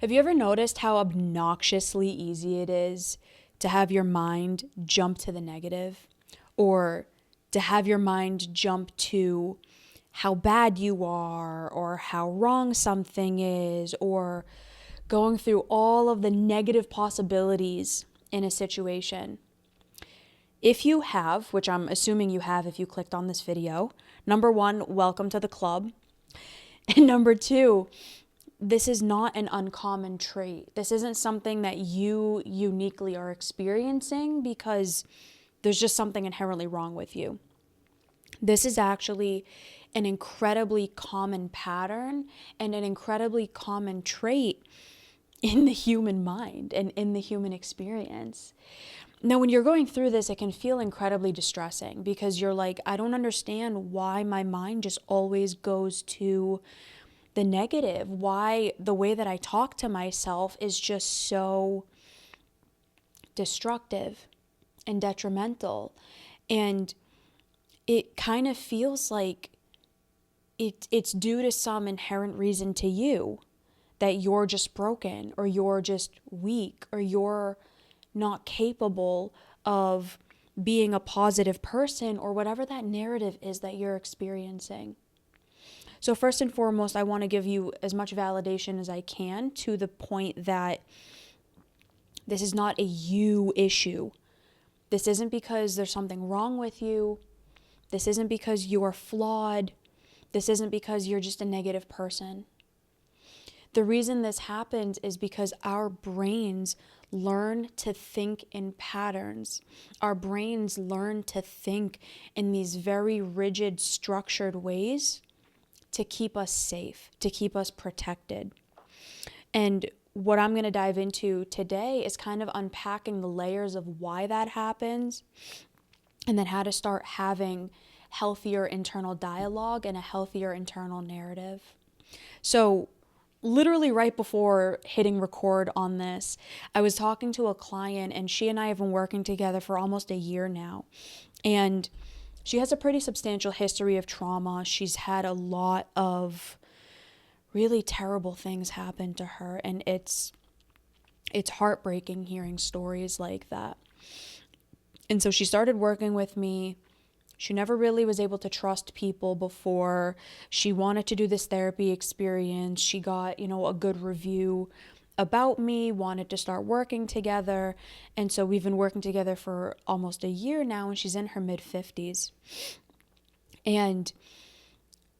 Have you ever noticed how obnoxiously easy it is to have your mind jump to the negative, or to have your mind jump to how bad you are or how wrong something is, or going through all of the negative possibilities in a situation? If you have, which I'm assuming you have if you clicked on this video, number one, welcome to the club. And number two, this is not an uncommon trait. This isn't something that you uniquely are experiencing because there's just something inherently wrong with you. This is actually an incredibly common pattern and an incredibly common trait in the human mind and in the human experience. Now, when you're going through this, it can feel incredibly distressing because you're like, I don't understand why my mind just always goes to the negative, why the way that I talk to myself is just so destructive and detrimental. And it kind of feels like it's due to some inherent reason to you that you're just broken, or you're just weak, or you're not capable of being a positive person, or whatever that narrative is that you're experiencing. So first and foremost, I want to give you as much validation as I can to the point that this is not a you issue. This isn't because there's something wrong with you. This isn't because you are flawed. This isn't because you're just a negative person. The reason this happens is because our brains learn to think in patterns. Our brains learn to think in these very rigid, structured ways to keep us safe, to keep us protected. And what I'm going to dive into today is kind of unpacking the layers of why that happens, and then how to start having healthier internal dialogue and a healthier internal narrative. So literally right before hitting record on this, I was talking to a client, and she and I have been working together for almost a year now. And she has a pretty substantial history of trauma. She's had a lot of really terrible things happen to her, and it's heartbreaking hearing stories like that. And so she started working with me. She never really was able to trust people before. She wanted to do this therapy experience. She got, a good review about me, wanted to start working together. And so we've been working together for almost a year now, and she's in her mid-50s. And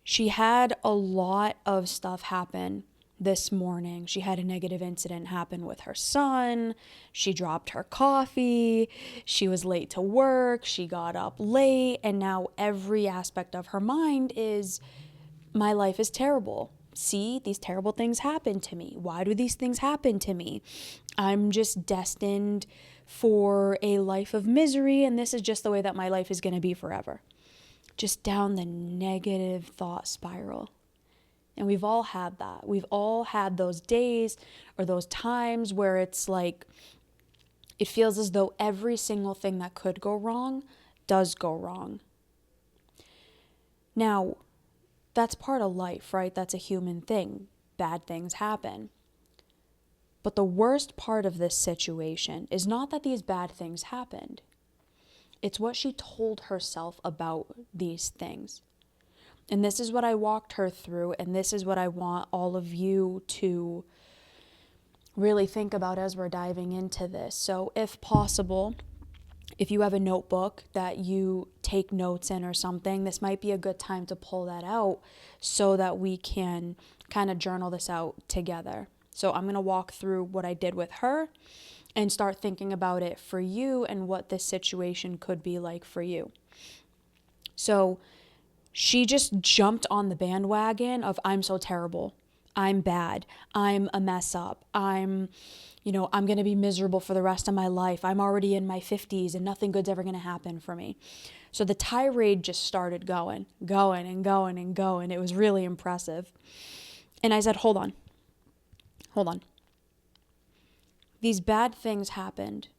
she had a lot of stuff happen this morning. She had a negative incident happen with her son. She dropped her coffee. She was late to work. She got up late. And now every aspect of her mind is, my life is terrible. See, these terrible things happen to me. Why do these things happen to me? I'm just destined for a life of misery, and this is just the way that my life is going to be forever. Just down the negative thought spiral. And we've all had that. We've all had those days or those times where it's like, it feels as though every single thing that could go wrong does go wrong. Now, that's part of life, right? That's a human thing. Bad things happen. But the worst part of this situation is not that these bad things happened. It's what she told herself about these things. And this is what I walked her through, and this is what I want all of you to really think about as we're diving into this. So if possible, if you have a notebook that you take notes in or something, this might be a good time to pull that out so that we can kind of journal this out together. So I'm going to walk through what I did with her and start thinking about it for you and what this situation could be like for you. So she just jumped on the bandwagon of, I'm so terrible. I'm bad. I'm a mess up. I'm going to be miserable for the rest of my life. I'm already in my 50s and nothing good's ever going to happen for me. So the tirade just started going. It was really impressive. And I said, hold on. These bad things happened.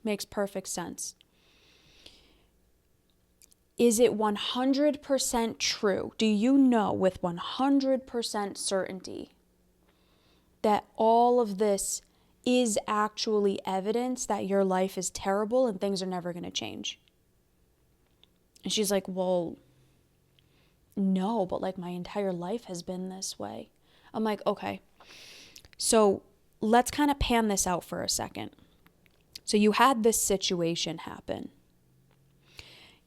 Makes perfect sense. Is it 100% true? Do you know with 100% certainty that all of this is actually evidence that your life is terrible and things are never going to change. And she's like, well, no, but like my entire life has been this way. I'm like, okay, so let's kind of pan this out for a second. So you had this situation happen.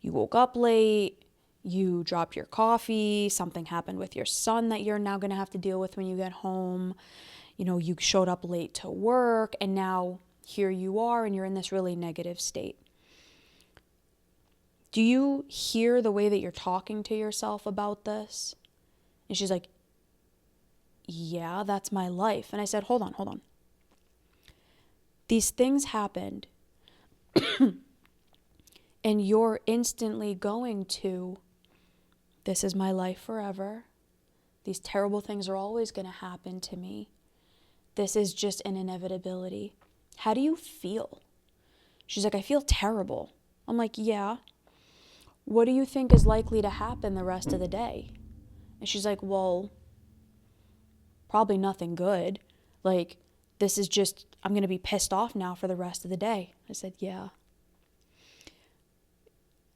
You woke up late, you dropped your coffee, something happened with your son that you're now going to have to deal with when you get home. You know, you showed up late to work, and now here you are and you're in this really negative state. Do you hear the way that you're talking to yourself about this? And she's like, yeah, that's my life. And I said, hold on. These things happened and you're instantly going to, this is my life forever. These terrible things are always going to happen to me. This is just an inevitability. How do you feel? She's like, I feel terrible. I'm like, yeah. What do you think is likely to happen the rest of the day? And she's like, well, probably nothing good. Like, this is just, I'm going to be pissed off now for the rest of the day. I said, yeah.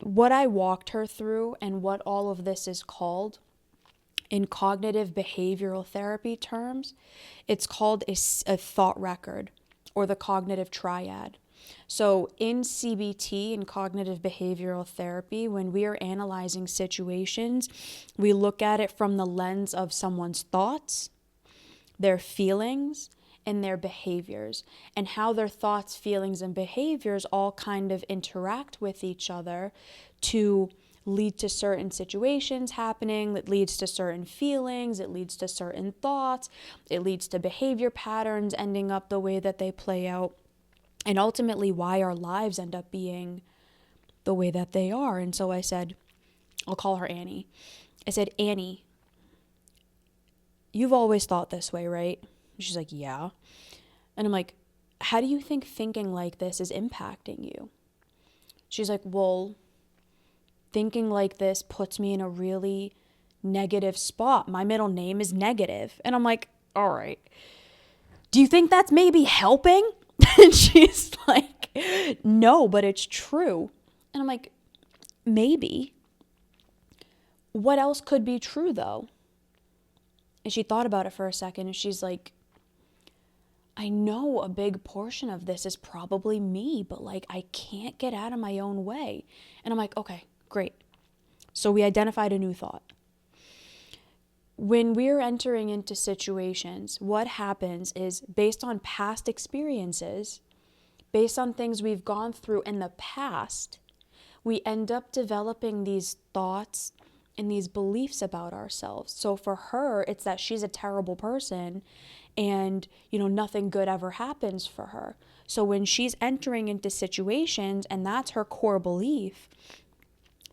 What I walked her through and what all of this is called in cognitive behavioral therapy terms, it's called a thought record, or the cognitive triad. So in CBT, in cognitive behavioral therapy, when we are analyzing situations, we look at it from the lens of someone's thoughts, their feelings, and their behaviors, and how their thoughts, feelings, and behaviors all kind of interact with each other to lead to certain situations happening, that leads to certain feelings, it leads to certain thoughts, it leads to behavior patterns ending up the way that they play out, and ultimately why our lives end up being the way that they are. And so I said, I'll call her Annie. I said, Annie, you've always thought this way, right? And she's like, yeah. And I'm like, how do you think thinking like this is impacting you? She's like, well, thinking like this puts me in a really negative spot. My middle name is negative. And I'm like, all right. Do you think that's maybe helping? And she's like, no, but it's true. And I'm like, maybe. What else could be true though? And she thought about it for a second and she's like, I know a big portion of this is probably me, but like I can't get out of my own way. And I'm like, okay, great. So we identified a new thought. When we're entering into situations, what happens is based on past experiences, based on things we've gone through in the past, we end up developing these thoughts and these beliefs about ourselves. So for her, it's that she's a terrible person and, nothing good ever happens for her. So when she's entering into situations and that's her core belief,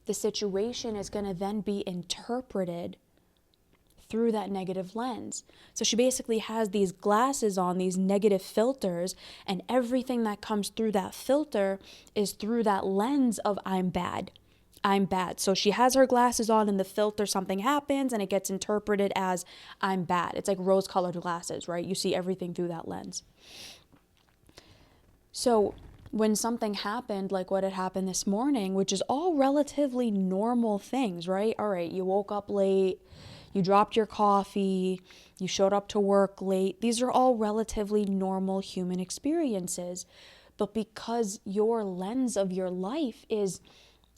the situation is going to then be interpreted through that negative lens. So she basically has these glasses on, these negative filters, and everything that comes through that filter is through that lens of I'm bad. I'm bad. So she has her glasses on and the filter, something happens and it gets interpreted as I'm bad. It's like rose-colored glasses, right? You see everything through that lens. So when something happened, like what had happened this morning, which is all relatively normal things, right? All right, you woke up late, you dropped your coffee, you showed up to work late. These are all relatively normal human experiences. But because your lens of your life is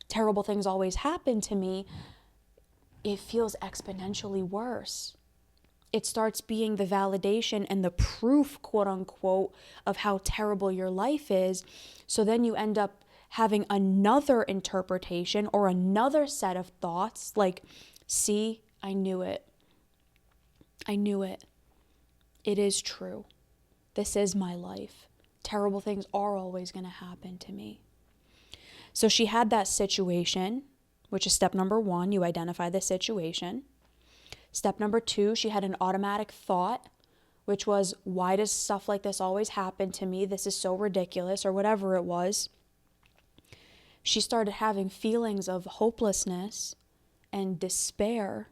terrible things always happen to me, it feels exponentially worse. It starts being the validation and the proof, quote unquote, of how terrible your life is. So then you end up having another interpretation or another set of thoughts like, see, I knew it. I knew it. It is true. This is my life. Terrible things are always going to happen to me. So she had that situation, which is step number 1. You identify the situation. Step number 2, she had an automatic thought, which was, why does stuff like this always happen to me? This is so ridiculous, or whatever it was. She started having feelings of hopelessness and despair.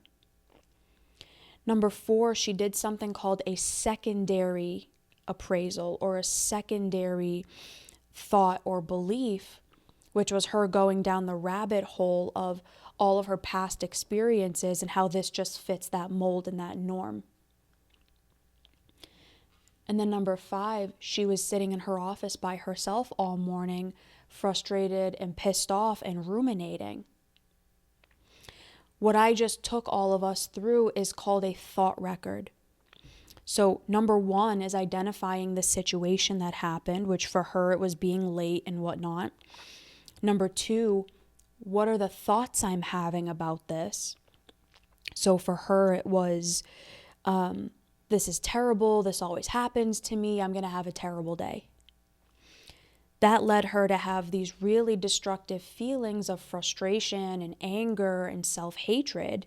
Number 4, she did something called a secondary appraisal or a secondary thought or belief, which was her going down the rabbit hole of all of her past experiences and how this just fits that mold and that norm. And then number 5, she was sitting in her office by herself all morning, frustrated and pissed off and ruminating. What I just took all of us through is called a thought record. So number 1 is identifying the situation that happened, which for her it was being late and whatnot. Number 2, what are the thoughts I'm having about this? So for her it was, this is terrible, this always happens to me, I'm going to have a terrible day. That led her to have these really destructive feelings of frustration and anger and self-hatred.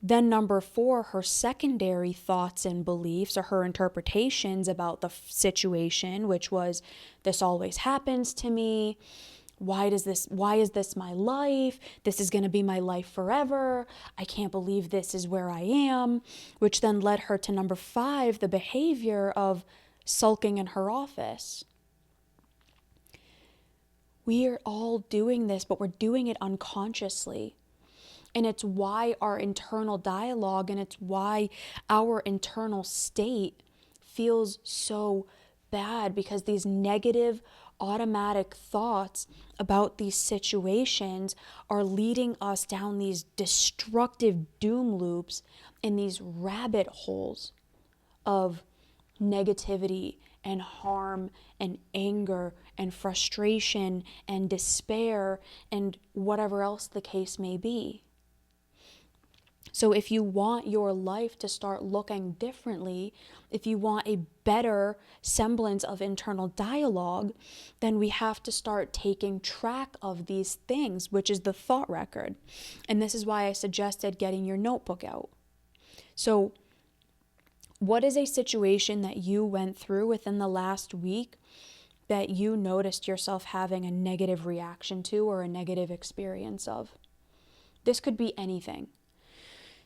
Then number 4, her secondary thoughts and beliefs or her interpretations about the situation, which was, this always happens to me. Why is this my life? This is going to be my life forever. I can't believe this is where I am, which then led her to number 5, the behavior of sulking in her office. We are all doing this, but we're doing it unconsciously. And it's why our internal dialogue and it's why our internal state feels so bad, because these negative automatic thoughts about these situations are leading us down these destructive doom loops in these rabbit holes of negativity and harm and anger and frustration and despair and whatever else the case may be. So if you want your life to start looking differently, if you want a better semblance of internal dialogue, then we have to start taking track of these things, which is the thought record. And this is why I suggested getting your notebook out. So what is a situation that you went through within the last week that you noticed yourself having a negative reaction to or a negative experience of? This could be anything.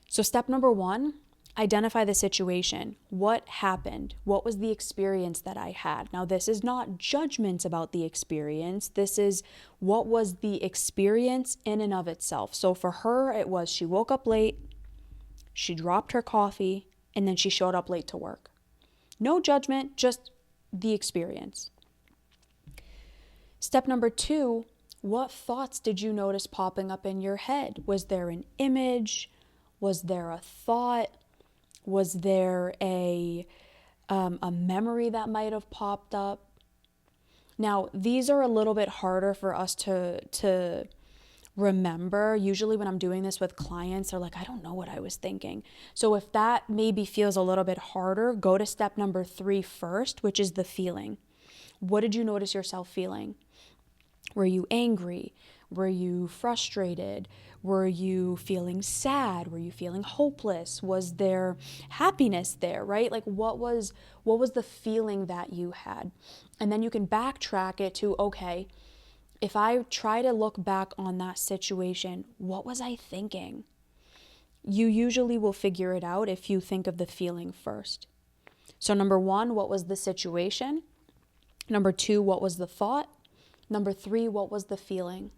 So step number 1, identify the situation. What happened? What was the experience that I had? Now, this is not judgments about the experience. This is what was the experience in and of itself. So for her, it was she woke up late, she dropped her coffee, and then she showed up late to work. No judgment, just the experience. Step number 2, what thoughts did you notice popping up in your head? Was there an image? Was there a thought? Was there a memory that might have popped up? Now, these are a little bit harder for us to remember. Usually when I'm doing this with clients, they're like, I don't know what I was thinking. So if that maybe feels a little bit harder, go to step number 3 first, which is the feeling. What did you notice yourself feeling? Were you angry? Were you frustrated? Were you feeling sad? Were you feeling hopeless? Was there happiness there, right? Like what was the feeling that you had? And then you can backtrack it to, okay, if I try to look back on that situation, what was I thinking? You usually will figure it out if you think of the feeling first. So number 1, what was the situation? Number 2, what was the thought? Number 3, what was the feeling?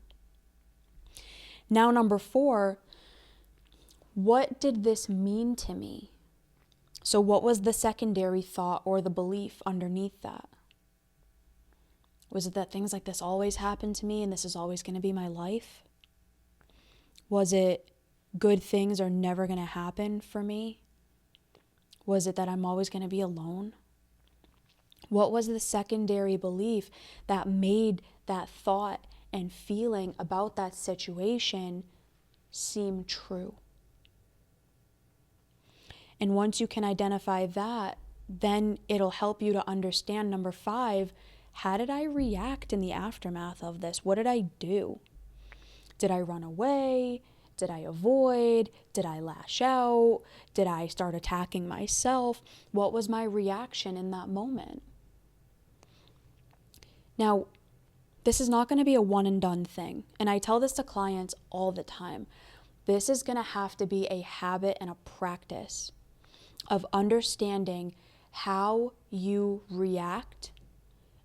Now, number 4, what did this mean to me? So what was the secondary thought or the belief underneath that? Was it that things like this always happen to me and this is always going to be my life? Was it good things are never going to happen for me? Was it that I'm always going to be alone? What was the secondary belief that made that thought and feeling about that situation seem true? And once you can identify that, then it'll help you to understand, number 5, how did I react in the aftermath of this? What did I do? Did I run away? Did I avoid? Did I lash out? Did I start attacking myself? What was my reaction in that moment? Now, this is not going to be a one and done thing. And I tell this to clients all the time. This is going to have to be a habit and a practice of understanding how you react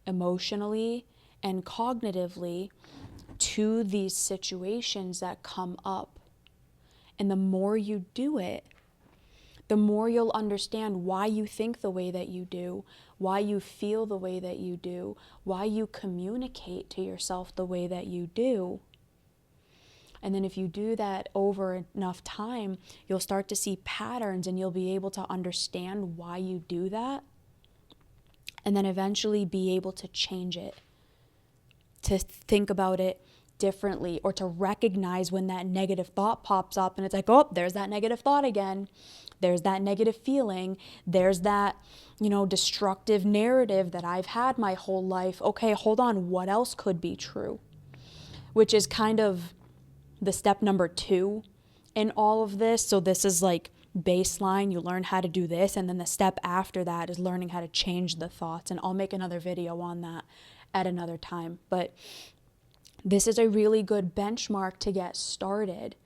emotionally and cognitively to these situations that come up. And the more you do it, the more you'll understand why you think the way that you do, why you feel the way that you do, why you communicate to yourself the way that you do. And then if you do that over enough time, you'll start to see patterns and you'll be able to understand why you do that. And then eventually be able to change it, to think about it differently, or to recognize when that negative thought pops up and it's like, oh, there's that negative thought again. There's that negative feeling. There's that, destructive narrative that I've had my whole life. Okay, hold on. What else could be true? Which is kind of the step number 2 in all of this. So this is like baseline. You learn how to do this. And then the step after that is learning how to change the thoughts. And I'll make another video on that at another time. But this is a really good benchmark to get started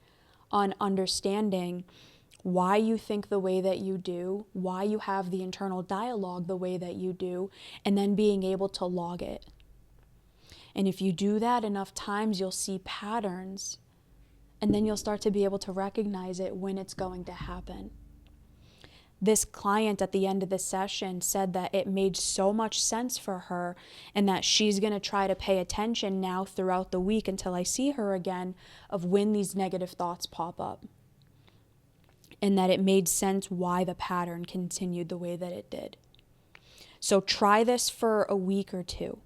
on understanding why you think the way that you do, why you have the internal dialogue the way that you do, and then being able to log it. And if you do that enough times, you'll see patterns, and then you'll start to be able to recognize it when it's going to happen. This client at the end of the session said that it made so much sense for her and that she's going to try to pay attention now throughout the week until I see her again of when these negative thoughts pop up. And that it made sense why the pattern continued the way that it did. So try this for a week or 2.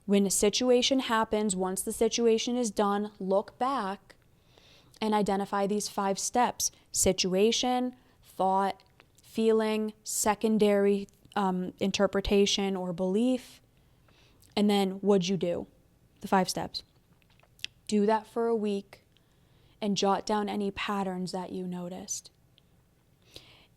When a situation happens, once the situation is done, look back and identify these 5 steps: situation, thought, feeling, secondary interpretation or belief, and then what'd you do? The 5 steps. Do that for a week and jot down any patterns that you noticed.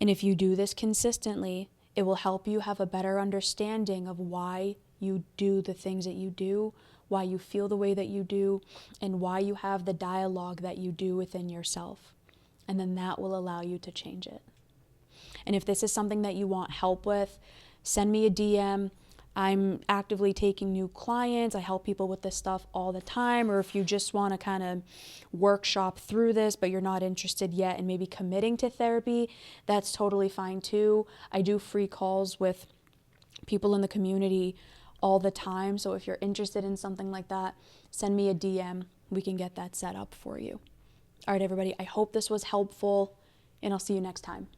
And if you do this consistently, it will help you have a better understanding of why you do the things that you do, why you feel the way that you do, and why you have the dialogue that you do within yourself. And then that will allow you to change it. And if this is something that you want help with, send me a DM. I'm actively taking new clients. I help people with this stuff all the time. Or if you just want to kind of workshop through this, but you're not interested yet in maybe committing to therapy, that's totally fine too. I do free calls with people in the community all the time. So if you're interested in something like that, send me a DM. We can get that set up for you. All right, everybody. I hope this was helpful, and I'll see you next time.